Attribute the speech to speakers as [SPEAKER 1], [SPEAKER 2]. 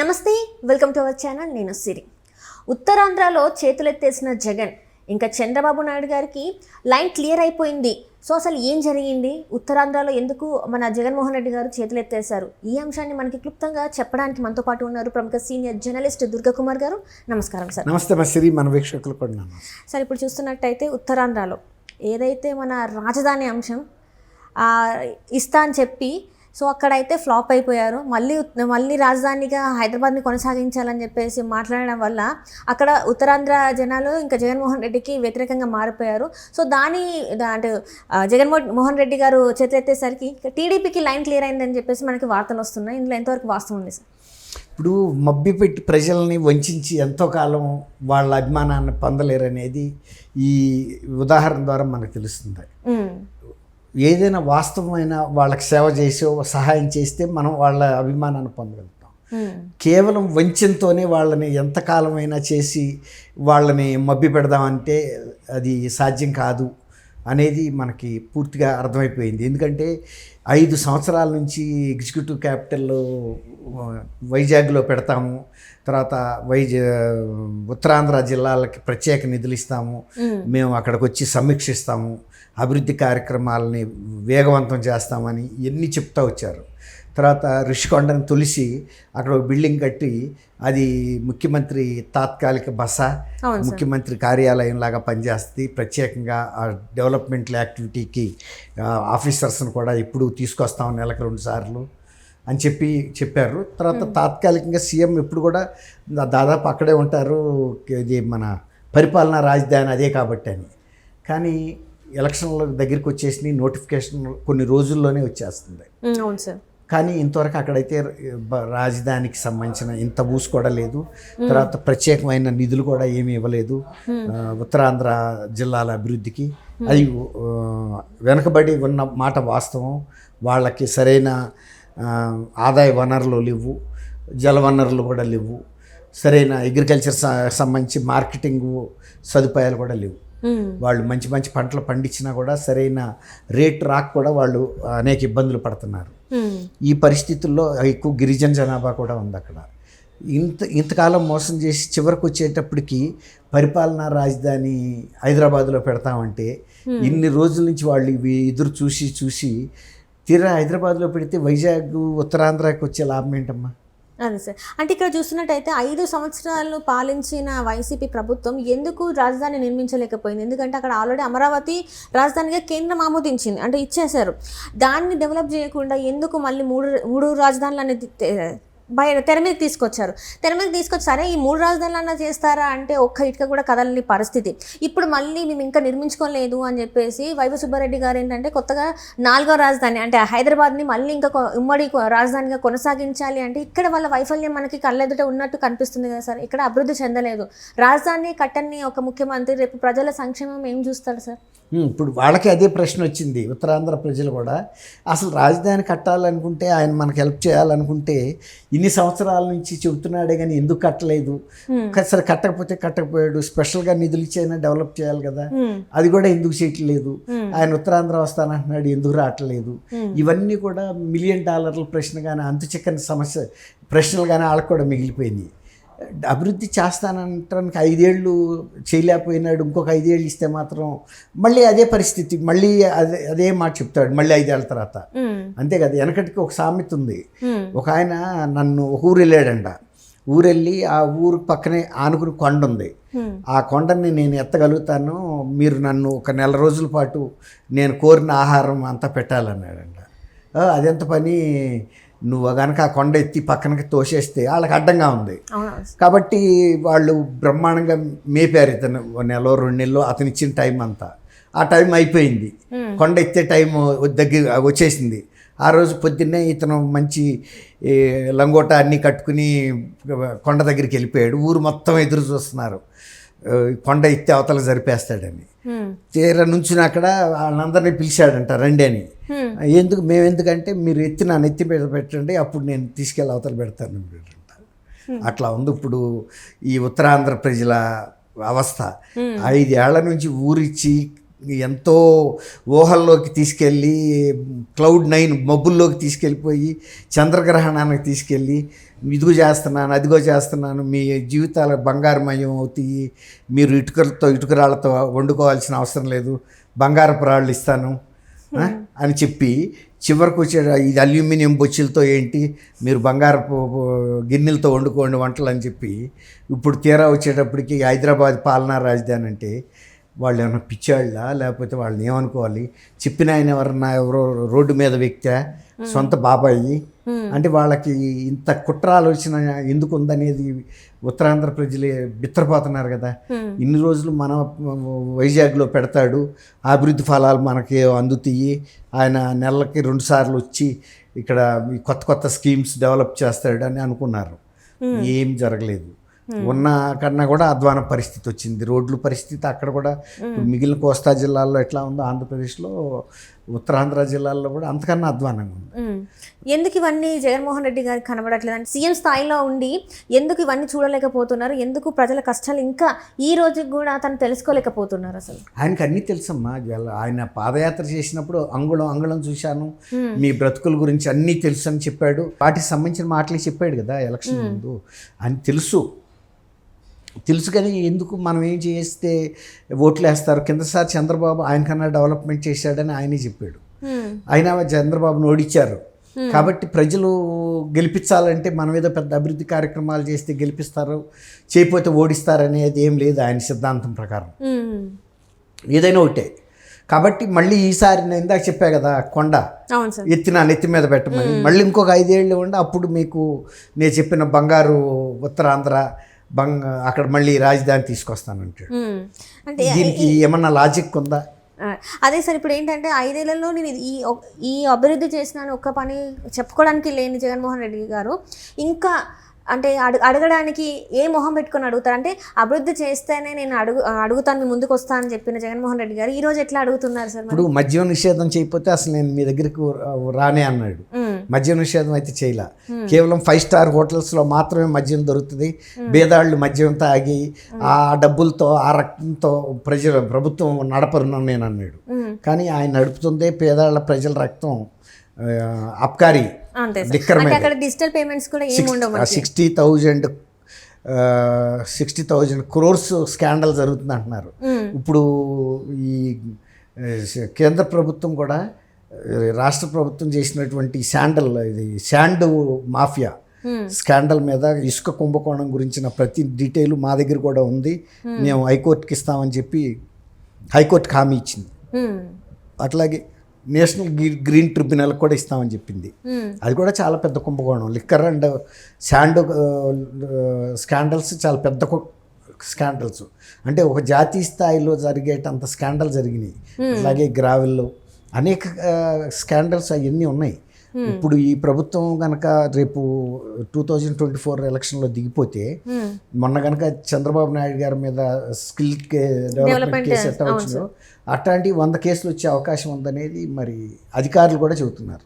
[SPEAKER 1] నమస్తే, welcome to our channel. నేను సిరి. ఉత్తరాంధ్రలో చేతులెత్తేసిన జగన్ ఇంకా చంద్రబాబు నాయుడు గారికి లైన్ క్లియర్ అయిపోయింది. సో అసలు ఏం జరిగింది, ఉత్తరాంధ్రలో ఎందుకు మన జగన్మోహన్ రెడ్డి గారు చేతులెత్తేశారు, ఈ అంశాన్ని మనకి క్లుప్తంగా చెప్పడానికి మనతో పాటు ఉన్నారు ప్రముఖ సీనియర్ జర్నలిస్ట్ దుర్గాకుమార్ గారు. నమస్కారం సార్.
[SPEAKER 2] నమస్తే సిరి, మన వీక్షకులు కూడా.
[SPEAKER 1] సార్, ఇప్పుడు చూస్తున్నట్టయితే ఉత్తరాంధ్రలో ఏదైతే మన రాజధాని అంశం ఇస్తా అని చెప్పి సో అక్కడైతే ఫ్లాప్ అయిపోయారు. మళ్ళీ రాజధానిగా హైదరాబాద్ని కొనసాగించాలని చెప్పేసి మాట్లాడడం వల్ల అక్కడ ఉత్తరాంధ్ర జనాలు ఇంకా జగన్మోహన్ రెడ్డికి వ్యతిరేకంగా మారిపోయారు. సో అంటే జగన్మోహన్ రెడ్డి గారు చేతులెత్తేసరికి టీడీపీకి లైన్ క్లియర్ అయిందని చెప్పేసి మనకి వార్తలు వస్తున్నాయి. ఇందులో ఎంతవరకు వాస్తవం ఉంది సార్?
[SPEAKER 2] ఇప్పుడు మభ్యపెట్టి ప్రజల్ని వంచి ఎంతో కాలం వాళ్ళ అభిమానాన్ని పొందలేరనేది ఈ ఉదాహరణ ద్వారా మనకు తెలుస్తుంది. ఏదైనా వాస్తవమైన వాళ్ళకి సేవ చేసో సహాయం చేస్తే మనం వాళ్ళ అభిమానాన్ని పొందగలుగుతాం. కేవలం వంచనతోనే వాళ్ళని ఎంతకాలమైనా చేసి వాళ్ళని మభ్య పెడదామంటే అది సాధ్యం కాదు అనేది మనకి పూర్తిగా అర్థమైపోయింది. ఎందుకంటే 5 సంవత్సరాల నుంచి ఎగ్జిక్యూటివ్ క్యాపిటల్ వైజాగ్లో పెడతాము, తర్వాత ఉత్తరాంధ్ర జిల్లాలకి ప్రత్యేక నిధులు ఇస్తాము, మేము అక్కడికి వచ్చి సమీక్షిస్తాము, అభివృద్ధి కార్యక్రమాలని వేగవంతం చేస్తామని ఎన్ని చెప్తా వచ్చారు. తర్వాత రిషికొండను తొలిసి అక్కడ ఒక బిల్డింగ్ కట్టి అది ముఖ్యమంత్రి తాత్కాలిక బస, ముఖ్యమంత్రి కార్యాలయం లాగా పనిచేస్తుంది. ప్రత్యేకంగా ఆ డెవలప్మెంటల్ యాక్టివిటీకి ఆఫీసర్స్ని కూడా ఎప్పుడు తీసుకొస్తాం నెలకు 2 సార్లు అని చెప్పారు. తర్వాత తాత్కాలికంగా సీఎం ఎప్పుడు కూడా దాదాపు అక్కడే ఉంటారు, ఇది మన పరిపాలనా రాజధాని అదే కాబట్టి అని. కానీ ఎలక్షన్ల దగ్గరికి వచ్చేసి నోటిఫికేషన్ కొన్ని రోజుల్లోనే వచ్చేస్తుంది.
[SPEAKER 1] అవును సార్.
[SPEAKER 2] కానీ ఇంతవరకు అక్కడైతే రాజధానికి సంబంధించిన ఇంత ఊసు కూడా లేదు. తర్వాత ప్రత్యేకమైన నిధులు కూడా ఏమీ ఇవ్వలేదు ఉత్తరాంధ్ర జిల్లాల అభివృద్ధికి. అది వెనకబడి ఉన్న మాట వాస్తవం. వాళ్ళకి సరైన ఆదాయ వనరులు లేవు, జల వనరులు కూడా లేవు, సరైన అగ్రికల్చర్ సంబంధించి మార్కెటింగ్ సదుపాయాలు కూడా లేవు. వాళ్ళు మంచి మంచి పంటలు పండించినా కూడా సరైన రేట్ రాక కూడా వాళ్ళు అనేక ఇబ్బందులు పడుతున్నారు. ఈ పరిస్థితుల్లో ఎక్కువ గిరిజన జనాభా కూడా ఉంది అక్కడ. ఇంతకాలం మోసం చేసి చివరికి వచ్చేటప్పటికి పరిపాలనా రాజధాని హైదరాబాద్లో పెడతామంటే ఇన్ని రోజుల నుంచి వాళ్ళు ఇవి ఎదురు చూసి తీరా హైదరాబాద్లో పెడితే వైజాగ్ ఉత్తరాంధ్రకి వచ్చే లాభం ఏంటమ్మా?
[SPEAKER 1] అదే సార్, అంటే ఇక్కడ చూస్తున్నట్టయితే 5 సంవత్సరాలు పాలించిన వైసీపీ ప్రభుత్వం ఎందుకు రాజధాని నిర్మించలేకపోయింది? ఎందుకంటే అక్కడ ఆల్రెడీ అమరావతి రాజధానిగా కేంద్రం ఆమోదించింది, అంటే ఇచ్చేశారు. దాన్ని డెవలప్ చేయకుండా ఎందుకు మళ్ళీ మూడు రాజధానులు అనేది తెర మీద తీసుకొచ్చారు. సరే ఈ 3 రాజధానులన్నా చేస్తారా అంటే ఒక్క ఇటుక కూడా కదలని పరిస్థితి. ఇప్పుడు మళ్ళీ మేము ఇంకా నిర్మించుకోలేదు అని చెప్పేసి వైవి సుబ్బారెడ్డి గారు ఏంటంటే కొత్తగా 4వ రాజధాని అంటే హైదరాబాద్ని మళ్ళీ ఇంకా ఉమ్మడి రాజధానిగా కొనసాగించాలి అంటే ఇక్కడ వాళ్ళ వైఫల్యం మనకి కళ్ళెదుట ఉన్నట్టు కనిపిస్తుంది కదా సార్. ఇక్కడ అభివృద్ధి చెందలేదు. రాజధాని కట్టని ఒక ముఖ్యమంత్రి రేపు ప్రజల సంక్షేమం ఏం చూస్తారు సార్?
[SPEAKER 2] ఇప్పుడు వాళ్ళకి అదే ప్రశ్న వచ్చింది. ఉత్తరాంధ్ర ప్రజలు కూడా అసలు రాజధాని కట్టాలనుకుంటే ఆయన మనకు హెల్ప్ చేయాలనుకుంటే ఇన్ని సంవత్సరాల నుంచి చెబుతున్నాడే కానీ ఎందుకు కట్టలేదు? సరే కట్టకపోయాడు, స్పెషల్గా నిధులు ఇచ్చైనా డెవలప్ చేయాలి కదా, అది కూడా ఎందుకు చేయట్లేదు? ఆయన ఉత్తరాంధ్ర వస్తానంటున్నాడు, ఎందుకు రావట్లేదు? ఇవన్నీ కూడా $1 మిలియన్ ప్రశ్న కానీ అంతు చిక్కని సమస్య ప్రశ్నలు కానీ వాళ్ళకు కూడా మిగిలిపోయినాయి. అభివృద్ధి చేస్తానంటానికి 5 ఏళ్ళు చేయలేకపోయినాడు, ఇంకొక 5 ఏళ్ళు ఇస్తే మాత్రం మళ్ళీ అదే పరిస్థితి, మళ్ళీ అదే మాట చెప్తాడు మళ్ళీ 5 ఏళ్ళ తర్వాత. అంతే కదా. వెనకటికి ఒక సామెత ఉంది. ఒక ఆయన నన్ను ఒక ఊరు వెళ్ళాడంట. ఊరెళ్ళి ఆ ఊరు పక్కనే ఆనుకుని కొండ ఉంది. ఆ కొండని నేను ఎత్తగలుగుతాను, మీరు నన్ను ఒక 1 నెల రోజుల పాటు నేను కోరిన ఆహారం అంతా పెట్టాలన్నాడంట. అదెంత పని, నువ్వు కనుక ఆ కొండ ఎత్తి పక్కనకి తోసేస్తే వాళ్ళకి అడ్డంగా ఉంది కాబట్టి వాళ్ళు బ్రహ్మాండంగా మేపారు ఇతను. 1 నెల 2 నెలలు అతను ఇచ్చిన టైం అంతా. ఆ టైం అయిపోయింది, కొండ ఎత్తే టైం దగ్గర వచ్చేసింది. ఆ రోజు పొద్దున్నే ఇతను మంచి లంగోట అన్నీ కట్టుకుని కొండ దగ్గరికి వెళ్ళిపోయాడు. ఊరు మొత్తం ఎదురు చూస్తున్నారు, కొండ ఎత్తి అవతల జరిపేస్తాడని. తీర నుంచుని అక్కడ వాళ్ళందరినీ పిలిచాడంట, రండి అని. ఎందుకంటే మీరు నా నెత్తి మీద పెట్టండి, అప్పుడు నేను తీసుకెళ్ళి అవతల పెడతాను అంట. అట్లా ఉంది ఇప్పుడు ఈ ఉత్తరాంధ్ర ప్రజల అవస్థ. 5 ఏళ్ల నుంచి ఊరిచ్చి ఎంతో ఊహల్లోకి తీసుకెళ్ళి క్లౌడ్ 9 మబ్బుల్లోకి తీసుకెళ్ళిపోయి చంద్రగ్రహణానికి తీసుకెళ్ళి ఇదిగో చేస్తున్నాను అదిగో చేస్తున్నాను, మీ జీవితాలు బంగారుమయం అవుతాయి, మీరు ఇటుకరాళ్ళతో వండుకోవాల్సిన అవసరం లేదు, బంగారపు రాళ్ళు ఇస్తాను అని చెప్పి చివరికి వచ్చే ఇది అల్యూమినియం బొచ్చులతో ఏంటి, మీరు బంగారపు గిన్నెలతో వండుకోండి వంటలు అని చెప్పి ఇప్పుడు తీరా వచ్చేటప్పటికి హైదరాబాద్ పాలనా రాజధాని అంటే వాళ్ళు ఏమైనా పిచ్చాళ్ళ, లేకపోతే వాళ్ళని ఏమనుకోవాలి, చెప్పిన ఆయన ఎవరో రోడ్డు మీద వ్యక్తి, సొంత బాబాయి అంటే వాళ్ళకి ఇంత కుట్ర ఆలోచన ఎందుకు ఉందనేది ఉత్తరాంధ్ర ప్రజలే బిత్తరపోతున్నారు కదా. ఇన్ని రోజులు మన వైజాగ్లో పెడతాడు, అభివృద్ధి ఫలాలు మనకి అందుతాయి, ఆయన నెలకి 2 సార్లు వచ్చి ఇక్కడ కొత్త కొత్త స్కీమ్స్ డెవలప్ చేస్తాడు అని అనుకున్నారు. ఏం జరగలేదు. ఉన్న కన్నా కూడా అధ్వాన పరిస్థితి వచ్చింది. రోడ్ల పరిస్థితి అక్కడ కూడా మిగిలిన కోస్తా జిల్లాల్లో ఎట్లా ఉందో ఆంధ్రప్రదేశ్లో, ఉత్తరాంధ్ర జిల్లాల్లో కూడా అంతకన్నా అధ్వానంగా ఉంది.
[SPEAKER 1] ఎందుకు ఇవన్నీ జగన్మోహన్ రెడ్డి గారికి కనబడట్లేదు అంటే సీఎం స్థాయిలో ఉండి ఎందుకు ఇవన్నీ చూడలేకపోతున్నారు, ఎందుకు ప్రజల కష్టాలు ఇంకా ఈ రోజుకి కూడా తను తెలుసుకోలేకపోతున్నారు? అసలు ఆయనకు
[SPEAKER 2] అన్నీ తెలుసమ్మా. ఆయన పాదయాత్ర చేసినప్పుడు అంగుళం అంగుళం చూశాను, మీ బ్రతుకుల గురించి అన్నీ తెలుసు అని చెప్పాడు. వాటికి సంబంధించిన మాటలు చెప్పాడు కదా ఎలక్షన్ ముందు. అని తెలుసు కానీ ఎందుకు మనం ఏం చేస్తే ఓట్లు వేస్తారు. కిందసారి చంద్రబాబు ఆయనకన్నా డెవలప్మెంట్ చేశాడని ఆయనే చెప్పాడు. అయినా చంద్రబాబును ఓడించారు కాబట్టి ప్రజలు గెలిపించాలంటే మనం ఏదో పెద్ద అభివృద్ధి కార్యక్రమాలు చేస్తే గెలిపిస్తారు, చేయకపోతే ఓడిస్తారనేది ఏం లేదు ఆయన సిద్ధాంతం ప్రకారం. ఏదైనా ఒకటే. కాబట్టి మళ్ళీ ఈసారి నేను ఇందాక చెప్పా కదా, కొండ నెత్తి మీద పెట్టమని, మళ్ళీ ఇంకొక 5 ఏళ్ళు ఉండి అప్పుడు మీకు నేను చెప్పిన బంగారు ఉత్తరాంధ్ర అక్కడ మళ్ళీ రాజధాని తీసుకొస్తానంటాడు. అంటే దీనికి ఏమన్నా లాజిక్ ఉందా?
[SPEAKER 1] అదే సార్, ఇప్పుడు ఏంటంటే 5 ఏళ్లలో నేను ఈ అభివృద్ధి చేసినాను ఒక్క పని చెప్పుకోవడానికి లేని జగన్మోహన్ రెడ్డి గారు ఇంకా అంటే అడగడానికి ఏ మొహం పెట్టుకొని అడుగుతారు? అంటే అభివృద్ధి చేస్తేనే నేను అడుగుతాను, మీ ముందుకు వస్తానని చెప్పిన జగన్మోహన్ రెడ్డి గారు ఈరోజు ఎట్లా అడుగుతున్నారు సార్?
[SPEAKER 2] ఇప్పుడు మద్యం నిషేధం చేయకపోతే అసలు నేను మీ దగ్గరికి రానే అన్నాడు. మద్యం నిషేధం అయితే చేయలే. కేవలం 5 స్టార్ హోటల్స్లో మాత్రమే మద్యం దొరుకుతుంది. బేదాళ్ళు మద్యం తాగి ఆ డబ్బులతో ఆ రక్తంతో ప్రభుత్వం నడపరును నేను అన్నాడు. కానీ ఆయన నడుపుతుందే పేదాళ్ళ ప్రజల రక్తం, అబ్కారీ లిక్కర్ మీద. 60,000 crores స్కాండల్ జరుగుతుంది అంటున్నారు. ఇప్పుడు ఈ కేంద్ర ప్రభుత్వం కూడా రాష్ట్ర ప్రభుత్వం చేసినటువంటి శాండ్ మాఫియా స్కాండల్ మీద ఇసుక కుంభకోణం గురించిన ప్రతి డీటెయిల్ మా దగ్గర కూడా ఉంది, మేము హైకోర్టుకి ఇస్తామని చెప్పి హైకోర్టుకి హామీ ఇచ్చింది. అట్లాగే నేషనల్ గ్రీన్ ట్రిబ్యునల్ కూడా ఇస్తామని చెప్పింది. అది కూడా చాలా పెద్ద కుంభకోణం. లిక్కర్ అండ్ శాండ్ స్కాండల్స్ చాలా పెద్ద స్కాండల్స్. అంటే ఒక జాతీయ స్థాయిలో జరిగేటంత స్కాండల్ జరిగినాయి. అలాగే గ్రావెల్లో అనేక స్కాండల్స్ అవన్నీ ఉన్నాయి. ఇప్పుడు ఈ ప్రభుత్వం కనుక రేపు 2024 ఎలక్షన్లో దిగిపోతే, మొన్న కనుక చంద్రబాబు నాయుడు గారి మీద స్కిల్ డెవలప్మెంట్ కేసు ఎట్లా వచ్చిందో అట్లాంటి 100 కేసులు వచ్చే అవకాశం ఉందనేది మరి అధికారులు కూడా చెబుతున్నారు.